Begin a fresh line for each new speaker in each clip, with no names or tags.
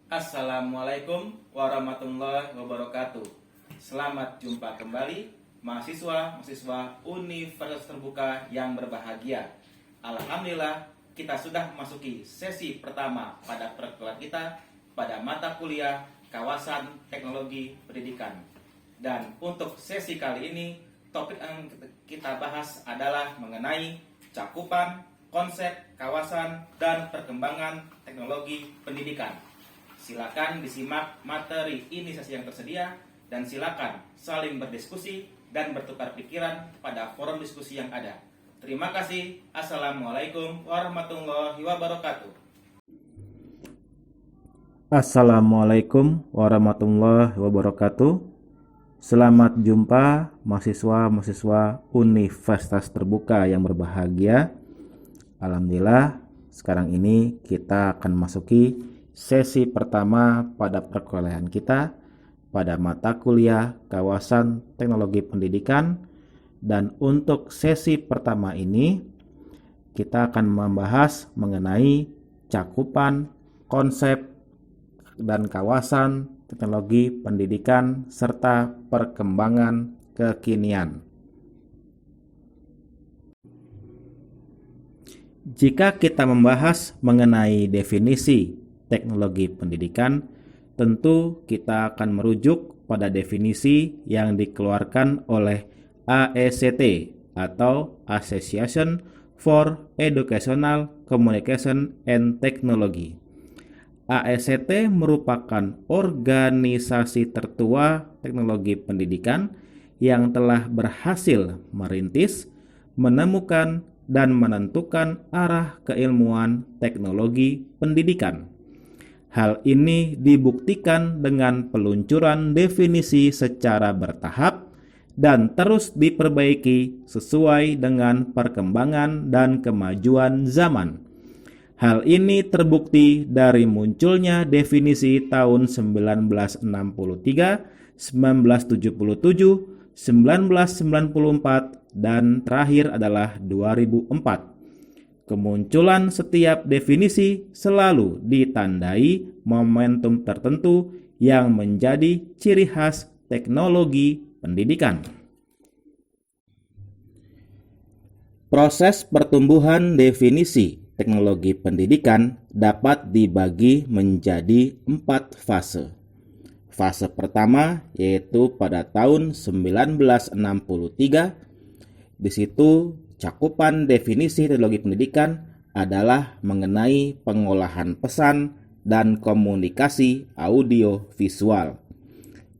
Assalamualaikum warahmatullahi wabarakatuh. Selamat jumpa kembali mahasiswa-mahasiswa Universitas Terbuka yang berbahagia. Alhamdulillah, kita sudah memasuki sesi pertama pada perkuliahan kita pada mata kuliah Kawasan Teknologi Pendidikan. Dan untuk sesi kali ini, topik yang kita bahas adalah mengenai cakupan, konsep, kawasan, dan perkembangan teknologi pendidikan. Silakan disimak materi inisiasi yang tersedia dan silakan saling berdiskusi dan bertukar pikiran pada forum diskusi yang ada. Terima kasih. Assalamualaikum warahmatullahi wabarakatuh.
Assalamualaikum warahmatullahi wabarakatuh. Selamat jumpa mahasiswa-mahasiswa Universitas Terbuka yang berbahagia. Alhamdulillah, sekarang ini kita akan masuki sesi pertama pada perkuliahan kita pada mata kuliah Kawasan Teknologi Pendidikan. Dan untuk sesi pertama ini kita akan membahas mengenai cakupan, konsep, dan kawasan teknologi pendidikan serta perkembangan kekinian. Jika kita membahas mengenai definisi teknologi pendidikan, tentu kita akan merujuk pada definisi yang dikeluarkan oleh AECT atau Association for Educational Communication and Technology. AECT merupakan organisasi tertua teknologi pendidikan yang telah berhasil merintis, menemukan, dan menentukan arah keilmuan teknologi pendidikan. Hal ini dibuktikan dengan peluncuran definisi secara bertahap dan terus diperbaiki sesuai dengan perkembangan dan kemajuan zaman. Hal ini terbukti dari munculnya definisi tahun 1963, 1977, 1994, dan terakhir adalah 2004. Kemunculan setiap definisi selalu ditandai momentum tertentu yang menjadi ciri khas teknologi pendidikan. Proses pertumbuhan definisi teknologi pendidikan dapat dibagi menjadi 4 fase. Fase pertama yaitu pada tahun 1963. Di situ cakupan definisi teknologi pendidikan adalah mengenai pengolahan pesan dan komunikasi audio visual.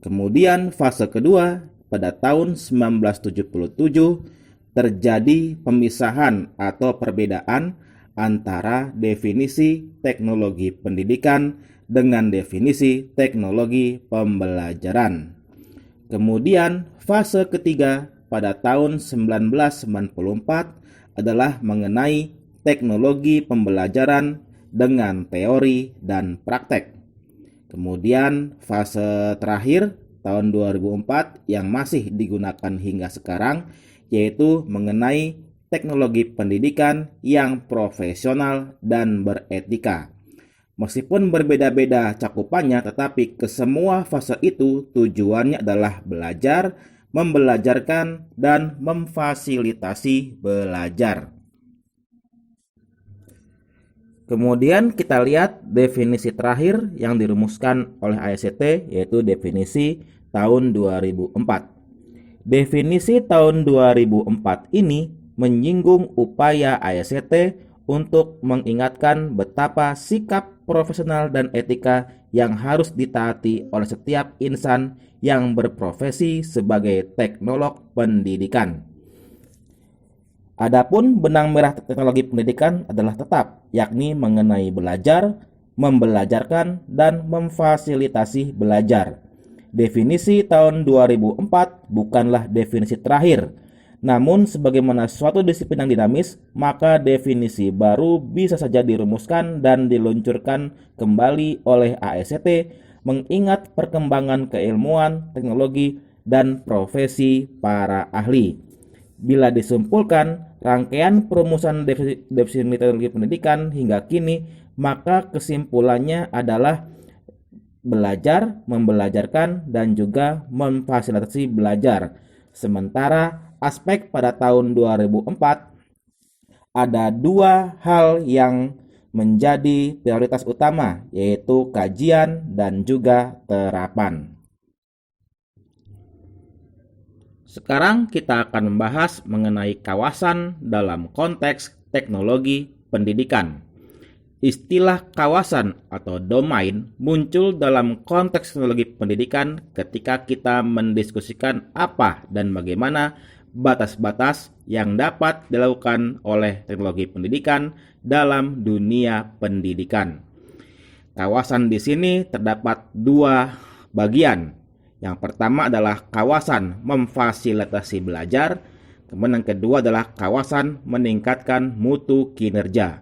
Kemudian fase kedua pada tahun 1977 terjadi pemisahan atau perbedaan antara definisi teknologi pendidikan dengan definisi teknologi pembelajaran. Kemudian fase ketiga pada tahun 1994 adalah mengenai teknologi pembelajaran dengan teori dan praktek. Kemudian fase terakhir tahun 2004 yang masih digunakan hingga sekarang yaitu mengenai teknologi pendidikan yang profesional dan beretika. Meskipun berbeda-beda cakupannya, tetapi kesemua fase itu tujuannya adalah belajar, membelajarkan, dan memfasilitasi belajar. Kemudian kita lihat definisi terakhir yang dirumuskan oleh AECT yaitu definisi tahun 2004. Definisi tahun 2004 ini menyinggung upaya AECT untuk mengingatkan betapa sikap profesional dan etika yang harus ditaati oleh setiap insan yang berprofesi sebagai teknolog pendidikan. Adapun benang merah teknologi pendidikan adalah tetap, yakni mengenai belajar, membelajarkan, dan memfasilitasi belajar. Definisi tahun 2004 bukanlah definisi terakhir, namun sebagaimana suatu disiplin yang dinamis, maka definisi baru bisa saja dirumuskan dan diluncurkan kembali oleh AECT mengingat perkembangan keilmuan, teknologi, dan profesi para ahli. Bila disimpulkan rangkaian perumusan definisi teknologi pendidikan hingga kini, maka kesimpulannya adalah belajar, membelajarkan, dan juga memfasilitasi belajar. Sementara aspek pada tahun 2004 ada dua hal yang menjadi prioritas utama, yaitu kajian dan juga terapan. Sekarang kita akan membahas mengenai kawasan dalam konteks teknologi pendidikan. Istilah kawasan atau domain muncul dalam konteks teknologi pendidikan ketika kita mendiskusikan apa dan bagaimana batas-batas yang dapat dilakukan oleh teknologi pendidikan dalam dunia pendidikan. Kawasan di sini terdapat dua bagian. Yang pertama adalah kawasan memfasilitasi belajar, kemudian yang kedua adalah kawasan meningkatkan mutu kinerja.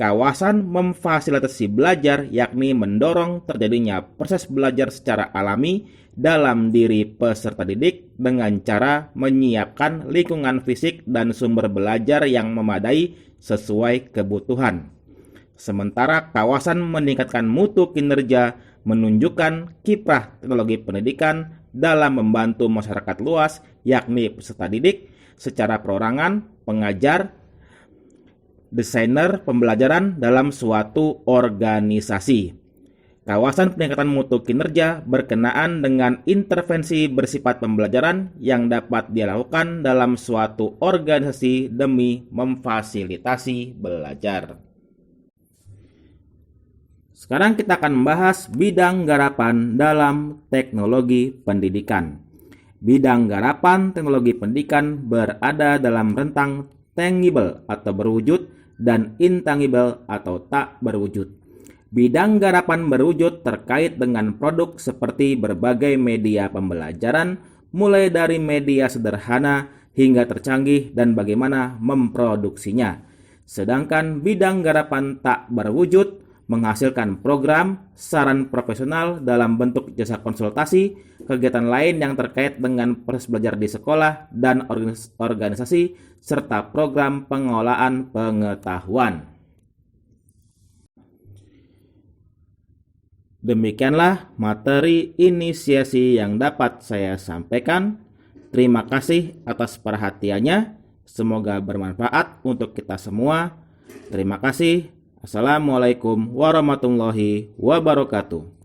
Kawasan memfasilitasi belajar yakni mendorong terjadinya proses belajar secara alami dalam diri peserta didik dengan cara menyiapkan lingkungan fisik dan sumber belajar yang memadai sesuai kebutuhan. Sementara kawasan meningkatkan mutu kinerja menunjukkan kiprah teknologi pendidikan dalam membantu masyarakat luas yakni peserta didik secara perorangan, pengajar, desainer pembelajaran dalam suatu organisasi. Kawasan peningkatan mutu kinerja berkenaan dengan intervensi bersifat pembelajaran yang dapat dilakukan dalam suatu organisasi demi memfasilitasi belajar. Sekarang kita akan membahas bidang garapan dalam teknologi pendidikan. Bidang garapan teknologi pendidikan berada dalam rentang tangible atau berwujud dan intangible atau tak berwujud. Bidang garapan berwujud terkait dengan produk seperti berbagai media pembelajaran, mulai dari media sederhana hingga tercanggih dan bagaimana memproduksinya. Sedangkan bidang garapan tak berwujud menghasilkan program, saran profesional dalam bentuk jasa konsultasi, kegiatan lain yang terkait dengan proses belajar di sekolah dan organisasi, serta program pengolahan pengetahuan. Demikianlah materi inisiasi yang dapat saya sampaikan. Terima kasih atas perhatiannya. Semoga bermanfaat untuk kita semua. Terima kasih. Assalamualaikum warahmatullahi wabarakatuh.